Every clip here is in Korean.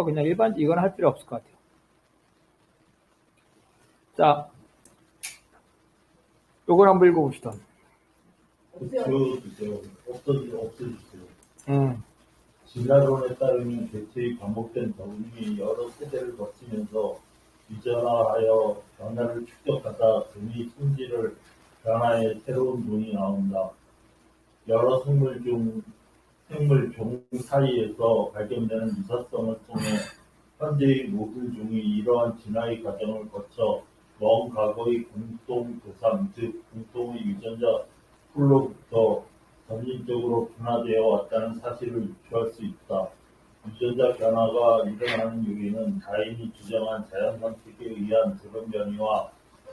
그냥 이건 할 필요 없을 것 같아요. 자, 요걸 한번 읽어봅시다. 지워주세요. 없애주세요. 진화론에 따르면 개체의 반복된 적응이 여러 세대를 거치면서 유전화하여 변화를 축적하다 금이 품질을 변화해 새로운 종이 나온다. 여러 생물종 사이에서 발견되는 유사성을 통해 현재의 모든 종이 이러한 진화의 과정을 거쳐 먼 과거의 공통 조상, 즉 공통의 유전자 풀로부터 점진적으로 변화되어 왔다는 사실을 유추할 수 있다. 유전자 변화가 일어나는 요인은 다인이 규정한 자연 방식에 의한 드론 변이와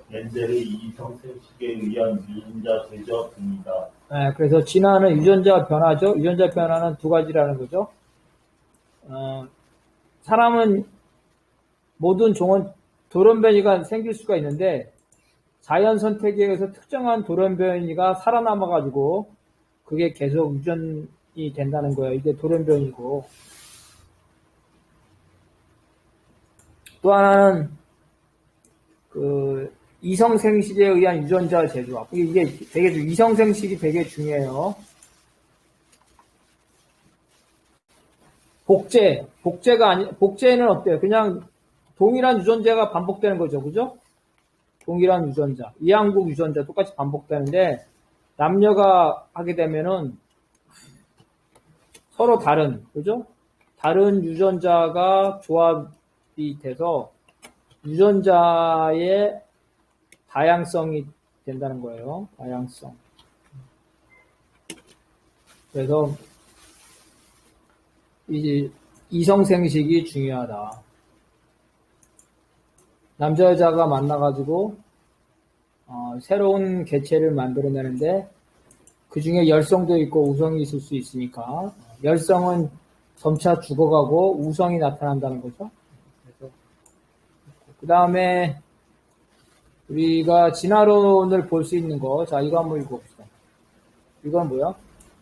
멘델의 이성 생식에 의한 유전자 재조합 등이다. 네, 그래서 진화는 유전자 변화죠. 유전자 변화는 두 가지라는 거죠. 사람은 모든 종은 돌연변이가 생길 수가 있는데 자연 선택에 의해서 특정한 돌연변이가 살아남아가지고 그게 계속 유전이 된다는 거예요. 이게 돌연변이고. 또 하나는 이성생식에 의한 유전자 재조합. 이게 되게 이성생식이 되게 중요해요. 복제는 어때요? 그냥 동일한 유전자가 반복되는 거죠. 그죠? 동일한 유전자. 이항국 유전자 똑같이 반복되는데 남녀가 하게 되면은 서로 다른, 그죠? 다른 유전자가 조합이 돼서 유전자의 다양성이 된다는 거예요. 다양성. 그래서 이제 이성생식이 중요하다. 남자 여자가 만나가지고 새로운 개체를 만들어내는데 그 중에 열성도 있고 우성이 있을 수 있으니까 열성은 점차 죽어가고 우성이 나타난다는 거죠. 그 다음에 우리가 진화론을 볼 수 있는 거, 자 이거 한번 읽어봅시다. 이건 뭐야?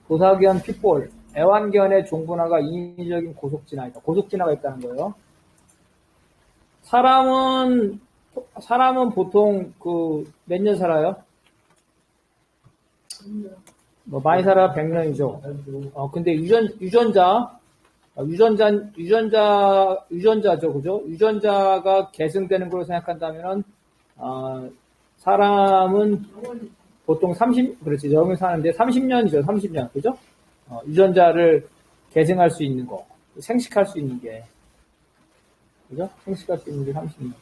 도사견 핏볼, 애완견의 종분화가 인위적인 고속진화이다. 고속진화가 있다는 거예요. 사람은 보통 몇 년 살아요? 뭐 많이 살아 100년이죠. 근데 유전자죠, 그죠? 유전자가 계승되는 걸로 생각한다면 사람은 보통 그렇지, 영을 사는데 30년이죠, 30년, 그죠? 유전자를 계승할 수 있는 거, 생식할 수 있는 게, 그죠? 생식할 수 있는 게 30년.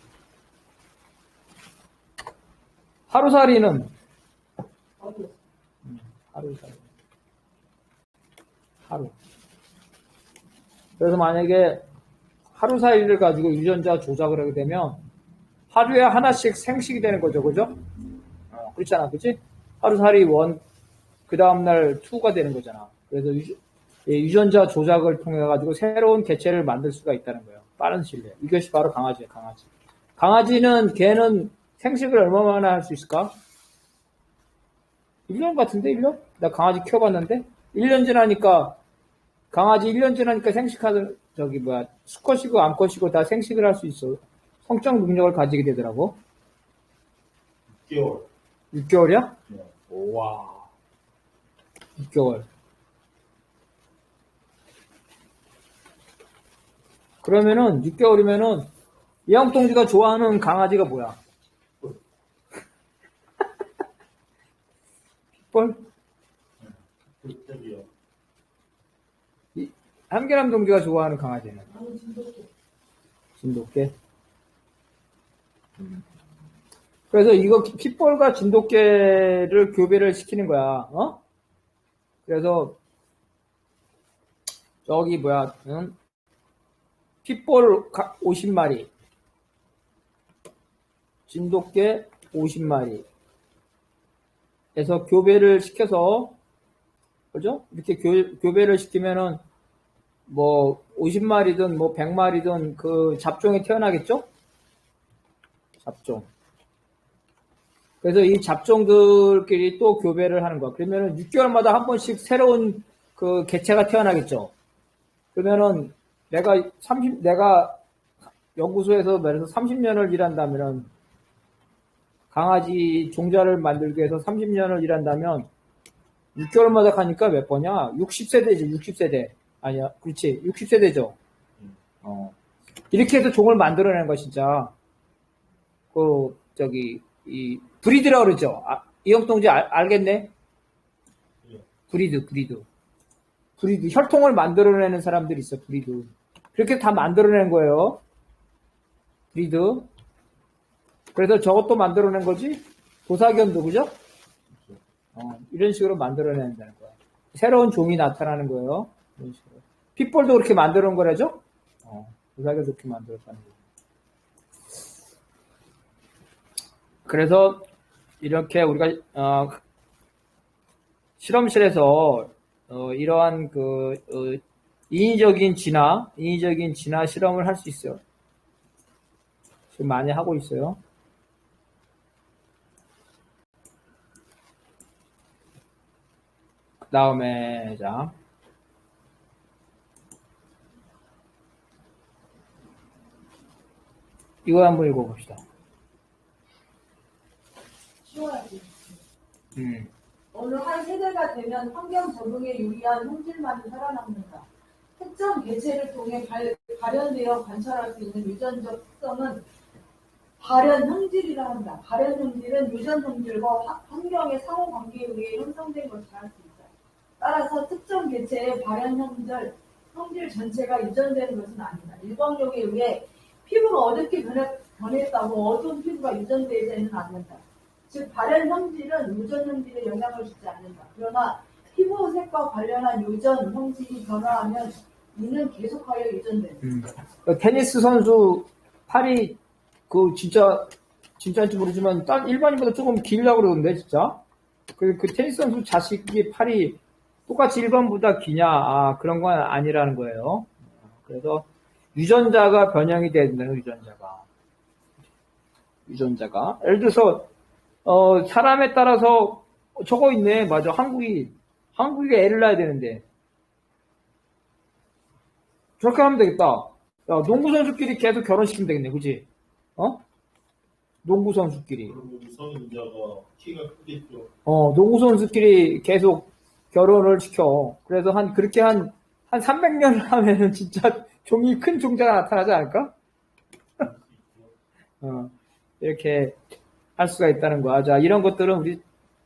하루살이는? 하루살이. 하루. 그래서 만약에 하루살이를 가지고 유전자 조작을 하게 되면 하루에 하나씩 생식이 되는 거죠, 그죠? 그렇잖아, 그치? 하루살이 1, 그 다음날 2가 되는 거잖아. 그래서 유전자 조작을 통해 가지고 새로운 개체를 만들 수가 있다는 거예요. 빠른 시일 내에. 이것이 바로 강아지예요, 강아지. 강아지는 걔는 생식을 얼마나 할 수 있을까? 1년 같은데, 1년? 나 강아지 키워봤는데? 1년 지나니까, 강아지 1년 지나니까 생식하는, 수컷이고 암컷이고 다 생식을 할 수 있어. 성적 능력을 가지게 되더라고. 6개월. 6개월이야? 네. 와. 6개월. 그러면은, 6개월이면은, 이양동지가 좋아하는 강아지가 뭐야? pitbull? 한계남 동지가 좋아하는 강아지는? 진돗개. 그래서 이거 핏볼과 진돗개를 교배를 시키는 거야. 그래서 핏볼 50마리, 진돗개 50마리 해서 교배를 시켜서, 그죠? 이렇게 교배를 시키면은 50마리든 100마리든 그 잡종이 태어나겠죠? 잡종. 그래서 이 잡종들끼리 또 교배를 하는 거야. 그러면은 6개월마다 한 번씩 새로운 그 개체가 태어나겠죠? 그러면은 내가 연구소에서 말해서 30년을 일한다면은, 강아지 종자를 만들기 위해서 30년을 일한다면, 6개월마다 가니까 몇 번이야? 60세대지, 60세대. 아니야, 그렇지. 60세대죠. 이렇게 해서 종을 만들어내는 거, 진짜. 이, 브리드라고 그러죠. 이영동지 알겠네? 브리드. 혈통을 만들어내는 사람들이 있어, 브리드. 그렇게 다 만들어낸 거예요. 브리드. 그래서 저것도 만들어낸 거지? 도사견도, 그죠? 이런 식으로 만들어낸다는 거야. 새로운 종이 나타나는 거예요. 이런 식으로. 핏볼도 그렇게 만들어 놓은 거라죠? 도사견도 그렇게 만들었다는 거예요. 그래서 이렇게 우리가 실험실에서 이러한 인위적인 진화 실험을 할 수 있어요. 지금 많이 하고 있어요. 그 다음에 자 이거 한번 읽어봅시다. 쉬워야지. 어느 한 세대가 되면 환경 적응에 유리한 형질만이 살아남는다. 특정 개체를 통해 발현되어 관찰할 수 있는 유전적 특성은 발현 형질이라 한다. 발현 형질은 유전 형질과 환경의 상호 관계에 의해 형성된 것이라 할 수 있다. 따라서 특정 개체의 발현 형질 전체가 유전되는 것은 아니다. 일광욕에 의해 피부가 어둡게 변했다고 어두운 피부가 유전되지는 않는다. 즉 발현 형질은 유전 형질에 영향을 주지 않는다. 그러나 피부색과 관련한 유전 형질이 변화하면 이는 계속하여 유전된다. 테니스 선수 팔이 진짜인지 모르지만 일반인보다 조금 길다고 그러던데 진짜. 그 테니스 선수 자식이 팔이 똑같이 일반보다 기냐? 그런 건 아니라는 거예요. 그래서 유전자가 변형이 된다는 유전자가. 예를 들어서 사람에 따라서 저거 있네. 맞아. 한국이 애를 낳아야 되는데 저렇게 하면 되겠다. 야, 농구 선수끼리 계속 결혼시키면 되겠네. 그치? 농구 선수끼리. 그리고 성인자가 키가 크겠죠. 농구 선수끼리 계속 결혼을 시켜. 그래서 그렇게 한 300년을 하면은 진짜 큰 종자가 나타나지 않을까? 이렇게 할 수가 있다는 거야. 자, 이런 것들은 우리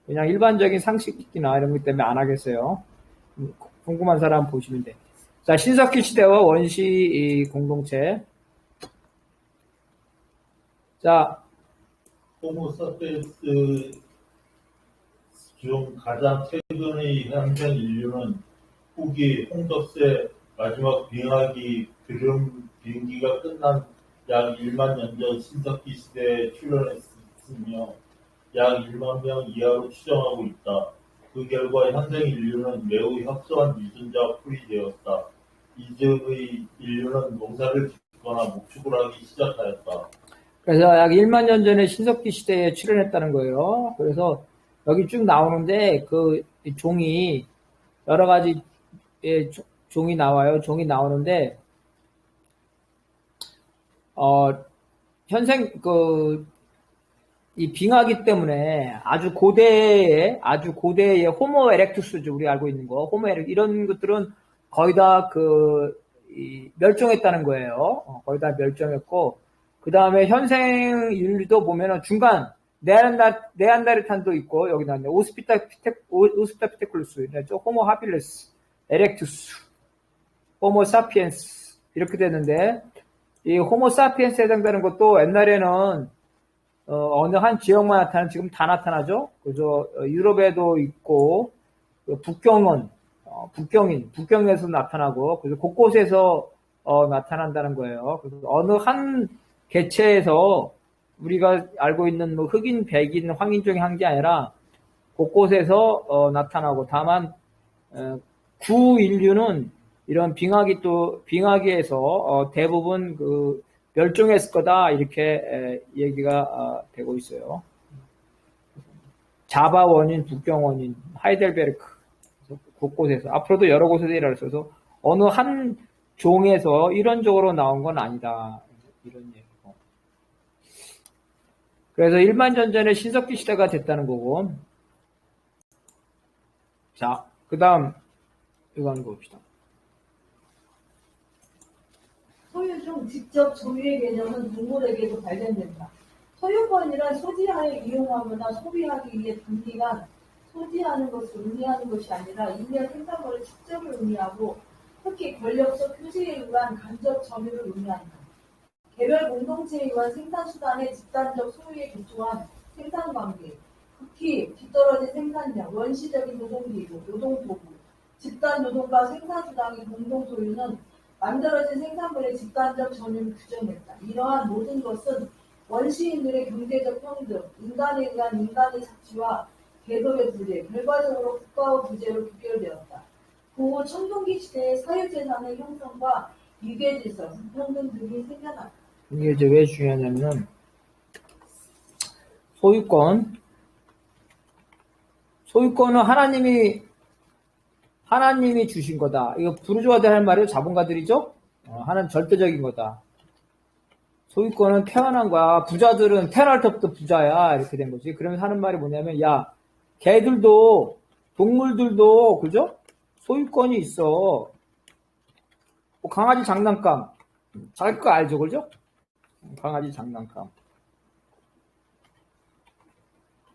그냥 일반적인 상식이나 이런 것 때문에 안 하겠어요. 궁금한 사람 보시면 돼. 자, 신석기 시대와 원시 공동체. 자, 호모 사피엔스 중 가장 최근의 현생 인류는 후기 홍덕세 마지막 비행기가 끝난 약 1만 년 전 신석기 시대에 출현했으며 약 1만 명 이하로 추정하고 있다. 그 결과 현생 인류는 매우 협소한 유전자 풀이 되었다. 이즈의 인류는 농사를 짓거나 목축을 하기 시작하였다. 그래서 약 1만 년 전에 신석기 시대에 출현했다는 거예요. 그래서 여기 쭉 나오는데 그 종이 여러 가지 종이 나와요. 종이 나오는데 이 빙하기 때문에 아주 고대의 호모 에렉투스죠. 우리 알고 있는 거. 호모 에렉 이런 것들은 거의 다 멸종했다는 거예요. 거의 다 멸종했고, 그 다음에 현생 인류도 보면은 중간 네안데르탈도 있고, 여기 나왔네. 오스피타피테쿨루스, 호모 하빌레스, 에렉투스, 호모 사피엔스 이렇게 되는데, 이 호모 사피엔스에 해당되는 것도 옛날에는 어느 한 지역만 나타나는 지금 다 나타나죠. 그래서 유럽에도 있고 북경에서 나타나고 그래서 곳곳에서 나타난다는 거예요. 그래서 어느 한 개체에서 우리가 알고 있는 뭐 흑인, 백인, 황인종이 한 게 아니라 곳곳에서 나타나고 다만 구인류는 이런 빙하기에서 대부분 멸종했을 거다 이렇게 얘기가 되고 있어요. 자바 원인, 북경 원인, 하이델베르크 곳곳에서 앞으로도 여러 곳에서 일어날 수 있어서 어느 한 종에서 이론적으로 나온 건 아니다. 이런 얘기고. 그래서 일만전전의 신석기 시대가 됐다는 거고. 자, 그 다음 이거 한번 봅시다. 소유 중 직접 점유의 개념은 동물에게도 발견된다. 소유권이란 소지하여 이용하거나 소비하기 위해 단기간 소지하는 것을 의미하는 것이 아니라 인내 생산물의 축적을 의미하고 특히 권력적 표시에 의한 간접 점유를 의미한다. 개별 공동체에 의한 생산수단의 집단적 소유에 기초한 생산관계, 극히 뒤떨어진 생산력, 원시적인 노동기구, 노동도구, 집단노동과 생산수단의 공동소유는 만들어진 생산물의 집단적 점유를 규정했다. 이러한 모든 것은 원시인들의 경제적 평등, 인간에 의한 인간의 착취와 계급의 부재, 결과적으로 국가와 부재로 귀결되었다. 그 후 청동기 시대의 사유재산의 형성과 유계질서, 불평등 등이 생겨났다. 이게 이제 왜 중요하냐면 소유권은 하나님이 주신 거다. 이거 부르주아들 할 말이에요. 자본가들이죠. 하나는 절대적인 거다. 소유권은 태어난 거야. 부자들은 태어날 때부터 부자야. 이렇게 된 거지. 그러면 하는 말이 뭐냐면, 야, 개들도, 동물들도, 그죠? 소유권이 있어. 뭐 강아지 장난감. 자기 거 알죠, 그죠? 강아지 장난감.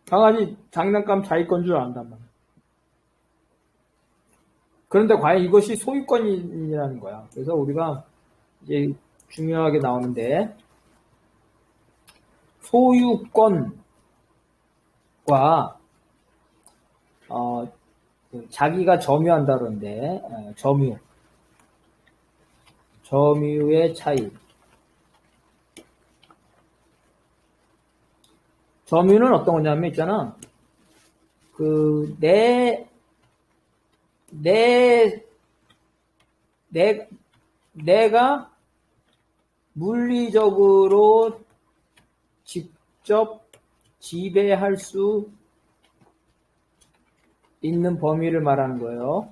강아지 장난감 자기 건 줄 안단 말이야. 그런데 과연 이것이 소유권이라는 거야. 그래서 우리가 이제 중요하게 나오는데, 소유권과 자기가 점유한다 그러는데 점유의 차이. 점유는 어떤 거냐면 있잖아. 내가 물리적으로 직접 지배할 수 있는 범위를 말하는 거예요.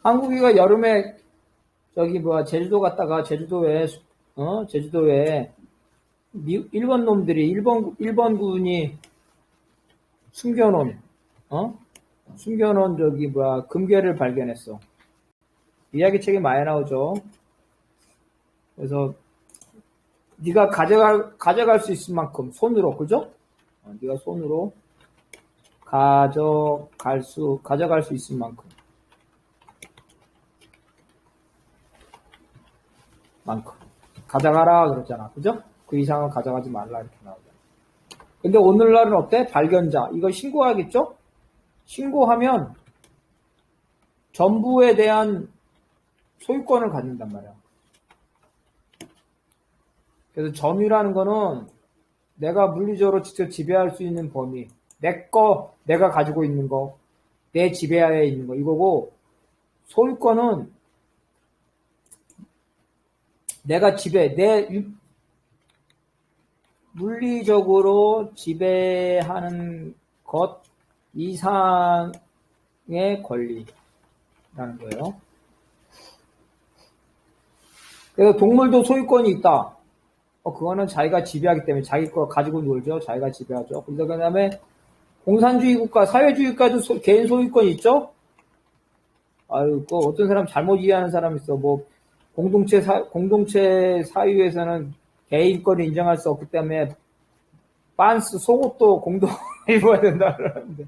한국이가 여름에 제주도 갔다가 제주도에 일본 놈들이 일본군이 숨겨놓은 금괴를 발견했어. 이야기책에 많이 나오죠. 그래서 네가 가져갈 수 있을 만큼 손으로, 그죠? 네가 손으로 가져갈 수 있을 만큼 가져가라 그랬잖아, 그죠? 그 이상은 가져가지 말라 이렇게 나오잖아. 근데 오늘날은 어때? 발견자 이거 신고하겠죠? 신고하면 전부에 대한 소유권을 갖는단 말이야. 그래서 점유라는 거는 내가 물리적으로 직접 지배할 수 있는 범위, 내가 가지고 있는 거, 내 지배하에 있는 거 이거고, 소유권은 내가 물리적으로 지배하는 것 이상의 권리라는 거예요. 그래서 동물도 소유권이 있다. 그거는 자기가 지배하기 때문에 자기 거 가지고 놀죠. 자기가 지배하죠. 그래서 그 다음에 공산주의 국가, 사회주의 국가도 개인 소유권이 있죠. 어떤 사람 잘못 이해하는 사람 있어. 공동체 사유에서는 개인권을 인정할 수 없기 때문에 반스 속옷도 공동 입어야 된다 그러는데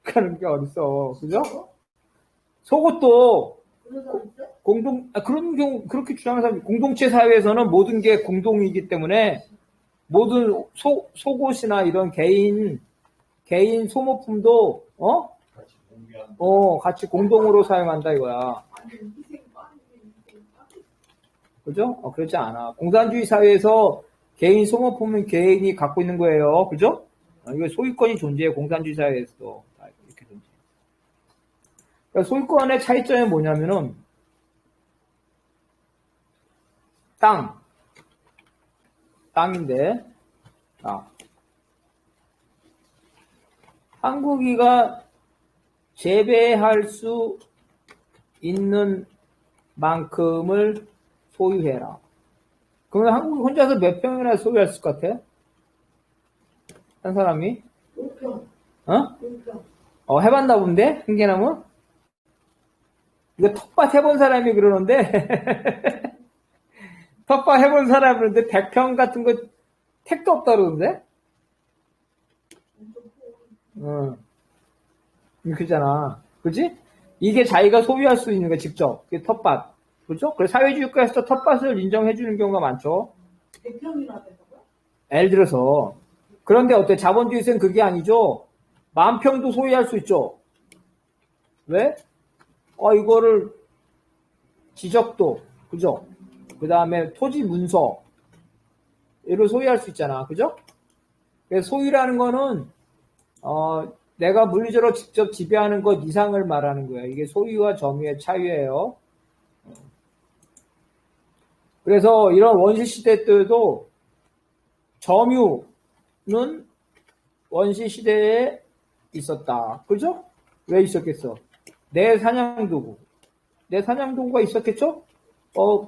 그런 게 어딨어, 그죠? 속옷도 그런 경우 그렇게 주장하는 사람이 공동체 사회에서는 모든 게 공동이기 때문에 모든 속옷이나 이런 개인 소모품도 같이 공동으로 사용한다 이거야. 그죠? 그렇지 않아. 공산주의 사회에서 개인 소모품은 개인이 갖고 있는 거예요. 그죠? 이거 소유권이 존재해. 공산주의 사회에서도 이렇게 존재해. 그러니까 소유권의 차이점이 뭐냐면은 땅인데 한국이가 재배할 수 있는 만큼을 소유해라. 그러면 한국이 혼자서 몇 평이나 소유할 수 있을 것 같아? 한 사람이? 5평. 어? 5평. 해봤나 본데? 한개나무? 이거 텃밭 해본 사람이 그러는데, 텃밭 해본 사람이 그러는데, 100평 같은 거 택도 없다 그러는데? 그잖아. 그지? 이게 자기가 소유할 수 있는 거 직접. 이게 텃밭. 그죠? 그래서 사회주의 국가에서 텃밭을 인정해주는 경우가 많죠. 100평이나 된다고요? 예를 들어서. 그런데 어때? 자본주의에서는 그게 아니죠. 10,000평도 소유할 수 있죠. 왜? 이거를 지적도, 그죠? 그 다음에 토지 문서, 이를 소유할 수 있잖아. 그죠? 그래서 소유라는 거는, 내가 물리적으로 직접 지배하는 것 이상을 말하는 거야. 이게 소유와 점유의 차이예요. 그래서 이런 원시시대 때도 점유는 원시시대에 있었다. 그죠? 왜 있었겠어? 내 사냥도구. 내 사냥도구가 있었겠죠?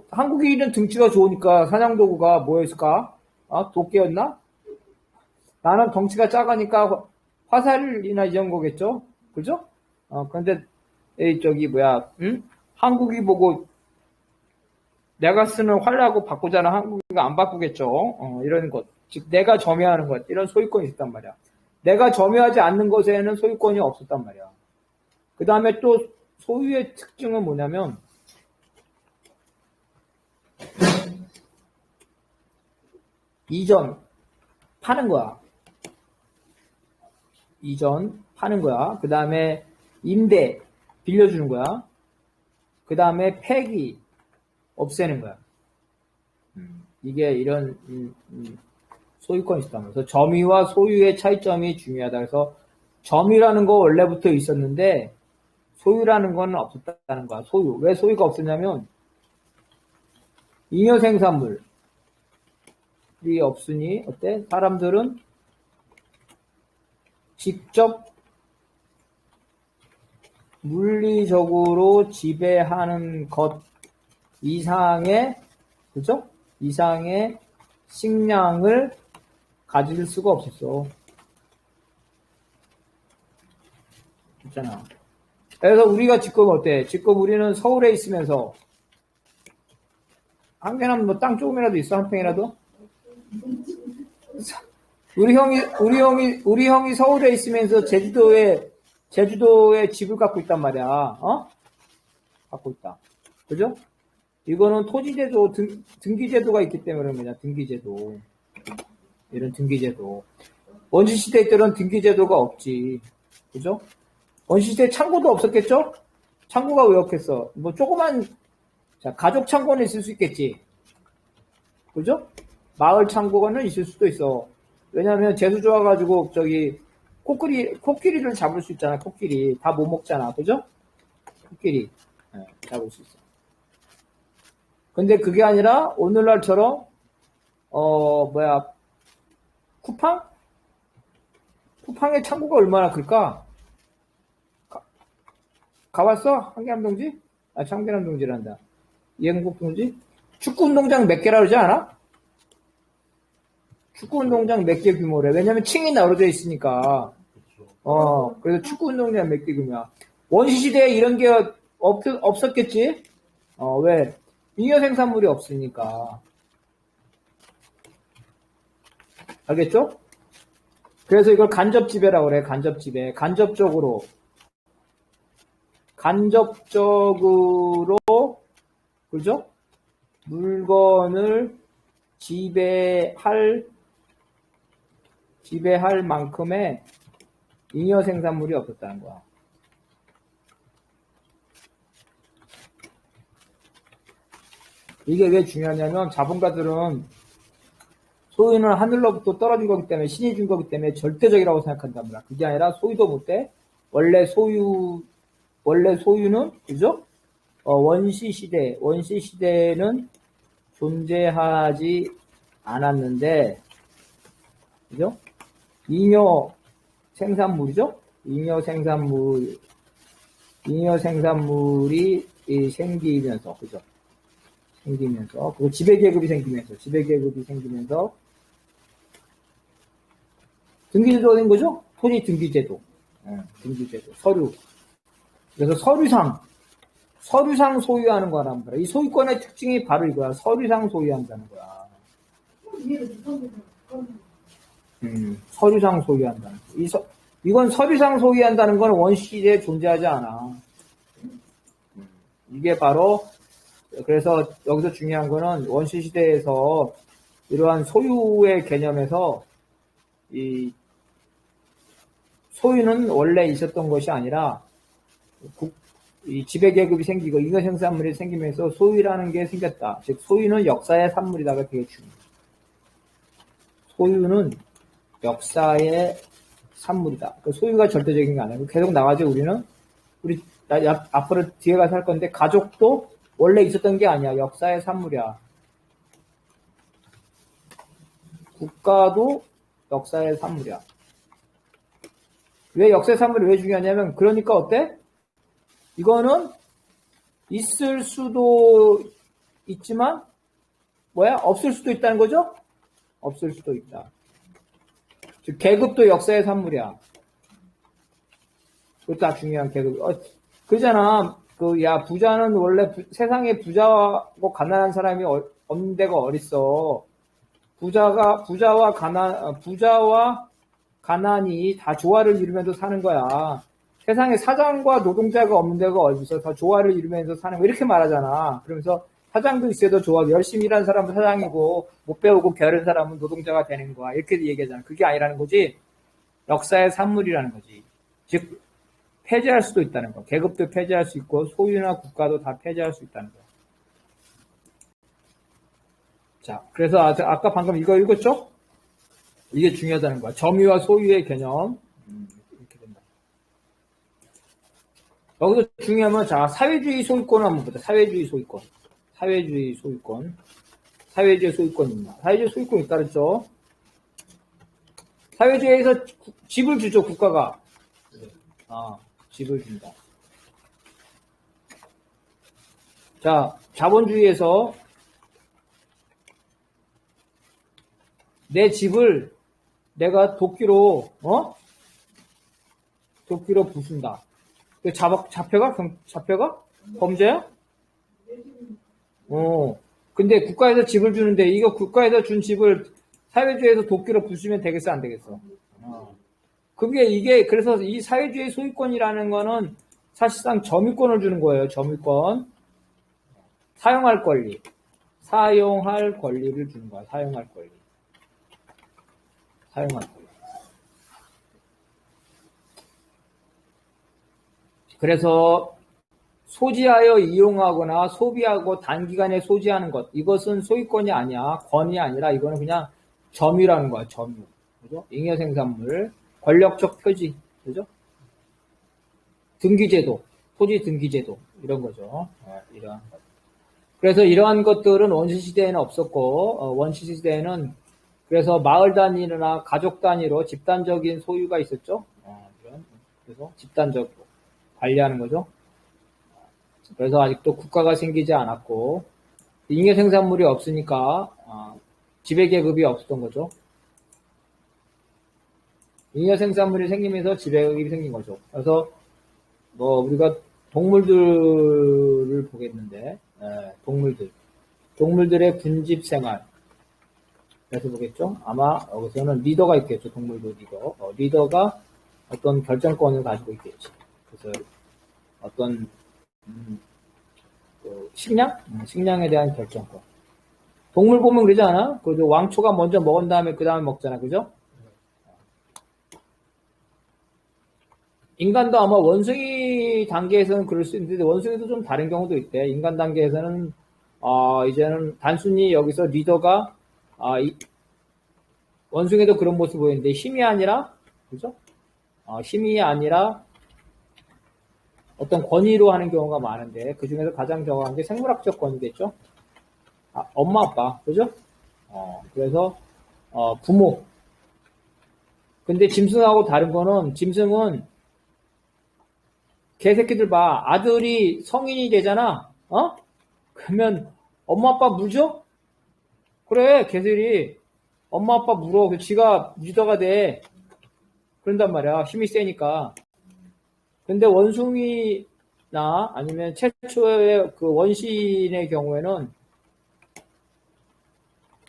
한국인은 등치가 좋으니까 사냥도구가 뭐였을까? 도끼였나? 나는 덩치가 작으니까 화살이나 이런 거겠죠? 그죠? 그런데, 한국이 보고 내가 쓰는 활하고 바꾸자는 한국이가 안 바꾸겠죠? 이런 것. 즉, 내가 점유하는 것. 이런 소유권이 있단 말이야. 내가 점유하지 않는 것에는 소유권이 없었단 말이야. 그 다음에 또 소유의 특징은 뭐냐면, 이전, 파는 거야. 이전, 파는 거야. 그 다음에 임대, 빌려주는 거야. 그 다음에 폐기, 없애는 거야. 이게 이런 소유권이 있다면서 점유와 소유의 차이점이 중요하다. 그래서 점유라는 거 원래부터 있었는데 소유라는 건 없었다는 거야. 소유. 왜 소유가 없었냐면 잉여 생산물이 없으니 어때? 사람들은 직접 물리적으로 지배하는 것 이상의, 그죠? 이상의 식량을 가질 수가 없었어. 있잖아. 그래서 우리가 지금 어때? 지금 우리는 서울에 있으면서 한 개는 뭐 땅 조금이라도 있어? 한 평이라도? 우리 형이 서울에 있으면서 제주도에 집을 갖고 있단 말이야. 갖고 있다. 그죠? 이거는 토지제도, 등기제도가 있기 때문에 그런 거냐, 등기제도. 이런 등기제도. 원시시대 때는 등기제도가 없지. 그죠? 원시시대 창고도 없었겠죠? 창고가 왜 없겠어? 뭐 조그만, 가족 창고는 있을 수 있겠지. 그죠? 마을 창고는 있을 수도 있어. 왜냐면 재수 좋아가지고, 코끼리를 잡을 수 있잖아, 코끼리. 다 못 먹잖아. 그죠? 코끼리. 잡을 수 있어. 근데 그게 아니라 오늘날처럼 쿠팡? 쿠팡의 창고가 얼마나 클까? 가봤어? 한계남 동지? 창계남 동지란다. 이행복 동지? 축구운동장 몇 개라 그러지 않아? 축구운동장 몇 개 규모래. 왜냐면 층이 나눠져 있으니까. 그래서 축구운동장 몇 개 규모야. 원시시대에 이런 게 없었겠지? 왜? 잉여 생산물이 없으니까. 알겠죠? 그래서 이걸 간접지배라고 그래, 간접지배. 간접적으로, 그죠? 물건을 지배할 만큼의 잉여 생산물이 없었다는 거야. 이게 왜 중요하냐면 자본가들은 소유는 하늘로부터 떨어진 거기 때문에 신이 준 거기 때문에 절대적이라고 생각한단 말이야. 그게 아니라 소유도 못해. 원래 소유는 그죠? 원시시대는 존재하지 않았는데 그죠? 잉여 생산물이죠? 잉여 생산물이 생기면서, 그죠? 생기면서, 그리고 지배계급이 생기면서, 등기제도가 된 거죠? 토지 등기제도. 등기제도. 서류. 그래서 서류상 소유하는 거란 말이야. 이 소유권의 특징이 바로 이거야. 서류상 소유한다는 거야. 서류상 소유한다는 거. 이건 서류상 소유한다는 건 원시시대에 존재하지 않아. 이게 바로, 그래서 여기서 중요한 거는 원시시대에서 이러한 소유의 개념에서 이 소유는 원래 있었던 것이 아니라 이 지배계급이 생기고 잉여생산물이 생기면서 소유라는 게 생겼다. 즉 소유는 역사의 산물이다가 되게 중요해요. 소유는 역사의 산물이다. 그 소유가 절대적인 게 아니고 계속 나가죠. 우리 앞으로 뒤에 가서 할 건데 가족도 원래 있었던 게 아니야. 역사의 산물이야. 국가도 역사의 산물이야. 왜 역사의 산물이 왜 중요하냐면 그러니까 어때? 이거는 있을 수도 있지만 없을 수도 있다는 거죠? 없을 수도 있다. 즉 계급도 역사의 산물이야. 그것도 다 중요한 계급. 그러잖아. 부자는 원래 세상에 부자고 가난한 사람이 없는 데가 어딨어. 부자와 가난이 다 조화를 이루면서 사는 거야. 세상에 사장과 노동자가 없는 데가 어디서 다 조화를 이루면서 사는 거 이렇게 말하잖아. 그러면서 사장도 있어도 조화, 열심히 일하는 사람은 사장이고 못 배우고 게으른 사람은 노동자가 되는 거야. 이렇게 얘기하잖아. 그게 아니라는 거지. 역사의 산물이라는 거지. 즉 폐지할 수도 있다는 거. 계급도 폐지할 수 있고 소유나 국가도 다 폐지할 수 있다는 거. 자, 그래서 아까 방금 이거 읽었죠? 이게 중요하다는 거야. 점유와 소유의 개념. 이렇게 된다. 여기서 중요한 건, 자, 사회주의 소유권을 한번 보자. 사회주의 소유권. 사회주의 소유권이 있나? 사회주의 소유권이 있다 그랬죠? 사회주의에서 집을 주죠, 국가가. 집을 준다. 자, 자본주의에서 내 집을 내가 도끼로 부순다. 잡혀가? 범죄야? 근데 국가에서 집을 주는데 이거 국가에서 준 집을 사회주의에서 도끼로 부수면 되겠어, 안 되겠어? 그래서 이 사회주의 소유권이라는 거는 사실상 점유권을 주는 거예요, 점유권. 사용할 권리를 주는 거야, 사용할 권리. 그래서 소지하여 이용하거나 소비하고 단기간에 소지하는 것, 이것은 소유권이 아니야. 권이 아니라 이거는 그냥 점유라는 거야, 점유. 그죠? 잉여생산물, 권력적 표지, 그죠? 등기제도, 토지 등기제도, 이런 거죠. 이러한 것. 그래서 이러한 것들은 원시시대에는 없었고, 원시시대에는 그래서 마을 단위나 가족 단위로 집단적인 소유가 있었죠. 그래서 집단적으로 관리하는 거죠. 그래서 아직도 국가가 생기지 않았고 잉여생산물이 없으니까 지배계급이 없었던 거죠. 잉여생산물이 생기면서 지배계급이 생긴 거죠. 그래서 우리가 동물들을 보겠는데 동물들의 군집생활 그래서 보겠죠. 아마 여기서는 리더가 있겠죠. 동물도 리더가 어떤 결정권을 가지고 있겠지. 그래서 어떤 식량에 대한 결정권. 동물 보면 그러지 않아? 그 왕초가 먼저 먹은 다음에 그 다음에 먹잖아, 그죠? 인간도 아마 원숭이 단계에서는 그럴 수 있는데 원숭이도 좀 다른 경우도 있대. 인간 단계에서는 이제는 단순히 여기서 리더가 원숭이도 그런 모습 보이는데 힘이 아니라 그죠? 힘이 아니라 어떤 권위로 하는 경우가 많은데 그 중에서 가장 정확한 게 생물학적 권위겠죠? 엄마 아빠 그죠? 그래서 부모. 근데 짐승하고 다른 거는 짐승은 개새끼들 봐. 아들이 성인이 되잖아. 어? 그러면 엄마 아빠 물죠? 그래, 개들이 엄마 아빠 물어. 그 지가 리더가 돼. 그런단 말이야. 힘이 세니까. 근데 원숭이나 아니면 최초의 그 원시인의 경우에는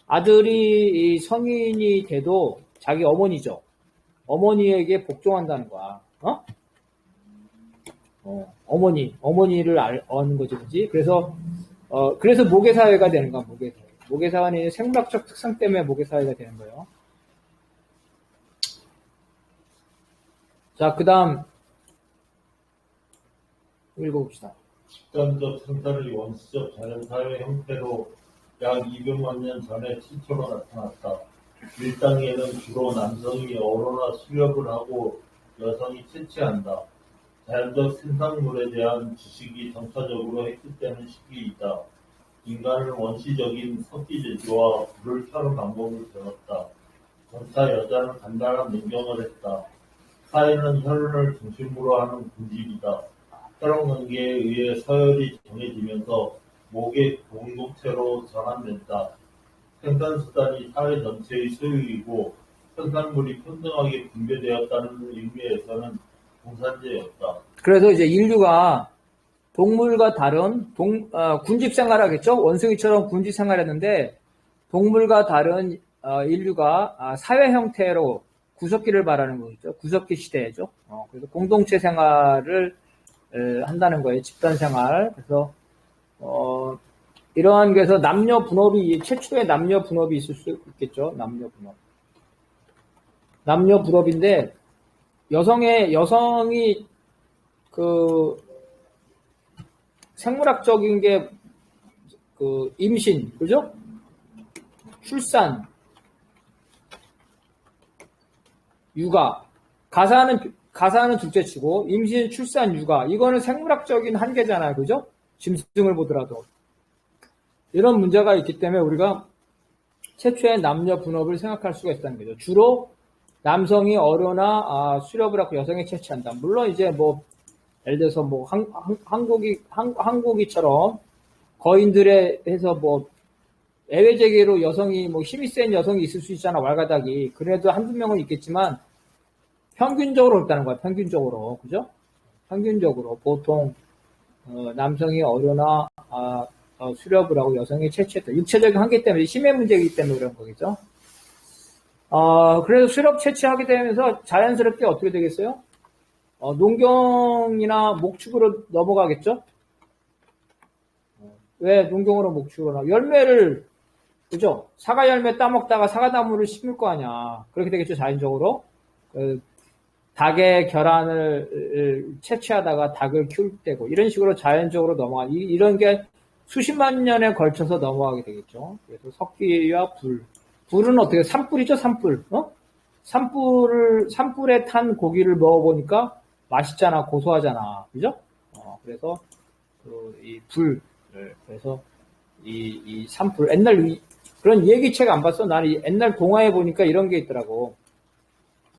아들이 성인이 돼도 자기 어머니죠. 어머니에게 복종한다는 거야. 어머니를 아는 거지, 그지? 그래서 모계사회가 되는 거야, 모계사회. 모계사회는 생물학적 특성 때문에 모계사회가 되는 거예요. 자, 그 다음, 읽어봅시다. 집단적 생산의 원시적 자연사회 형태로 약 200만 년 전에 최초로 나타났다. 일당에는 주로 남성이 어로나 수렵을 하고 여성이 채취한다. 자연적 생산물에 대한 지식이 점차적으로 획득되는 시기이다. 인간은 원시적인 석기 제조와 불을 켜는 방법을 배웠다. 점차 여자는 간단한 농경을 했다. 사회는 혈연을 중심으로 하는 군집이다. 혈연관계에 의해 서열이 정해지면서 목의 공동체로 전환된다. 생산수단이 사회 전체의 소유이고 생산물이 평등하게 분배되었다는 의미에서는 공산제였다. 그래서 이제 인류가 동물과 다른 군집 생활하겠죠? 원숭이처럼 군집 생활했는데 동물과 다른 인류가 사회 형태로 구석기를 말하는 거죠. 구석기 시대죠. 그래서 공동체 생활을 한다는 거예요. 집단 생활. 그래서 이러한 게서 남녀 분업이 최초의 남녀 분업이 있을 수 있겠죠. 남녀 분업인데 여성이 그 생물학적인 게 그 임신, 그죠? 출산, 육아, 가사는 둘째치고 임신, 출산, 육아 이거는 생물학적인 한계잖아요, 그죠? 짐승을 보더라도 이런 문제가 있기 때문에 우리가 최초의 남녀 분업을 생각할 수가 있다는 거죠. 주로 남성이 어려나 수렵을 하고 여성이 채취한다. 물론 이제 뭐 예를 들어서 뭐 한국이처럼 거인들에 해서 뭐 애외제계로 여성이 뭐 힘이 센 여성이 있을 수 있잖아, 왈가닥이. 그래도 한두 명은 있겠지만 평균적으로 그렇다는 거야. 평균적으로, 그죠? 평균적으로 보통 남성이 어려나 수렵을 하고 여성이 채취했다. 육체적인 한계 때문에 힘의 문제이기 때문에 그런 거겠죠. 그래서 수렵 채취하게 되면서 자연스럽게 어떻게 되겠어요? 농경이나 목축으로 넘어가겠죠? 왜 농경으로 목축으로 열매를, 그죠? 사과 열매 따먹다가 사과나무를 심을 거 아니야. 그렇게 되겠죠, 자연적으로. 닭의 결안을 채취하다가 닭을 키울 때고, 이런 식으로 자연적으로 넘어가. 이런 게 수십만 년에 걸쳐서 넘어가게 되겠죠. 그래서 석기와 불. 불은 어떻게, 산불이죠, 산불. 산불에 탄 고기를 먹어보니까 맛있잖아, 고소하잖아. 그죠? 그래서, 이 불. 그래서, 이 산불. 옛날, 그런 얘기책 안 봤어? 나는 옛날 동화에 보니까 이런 게 있더라고.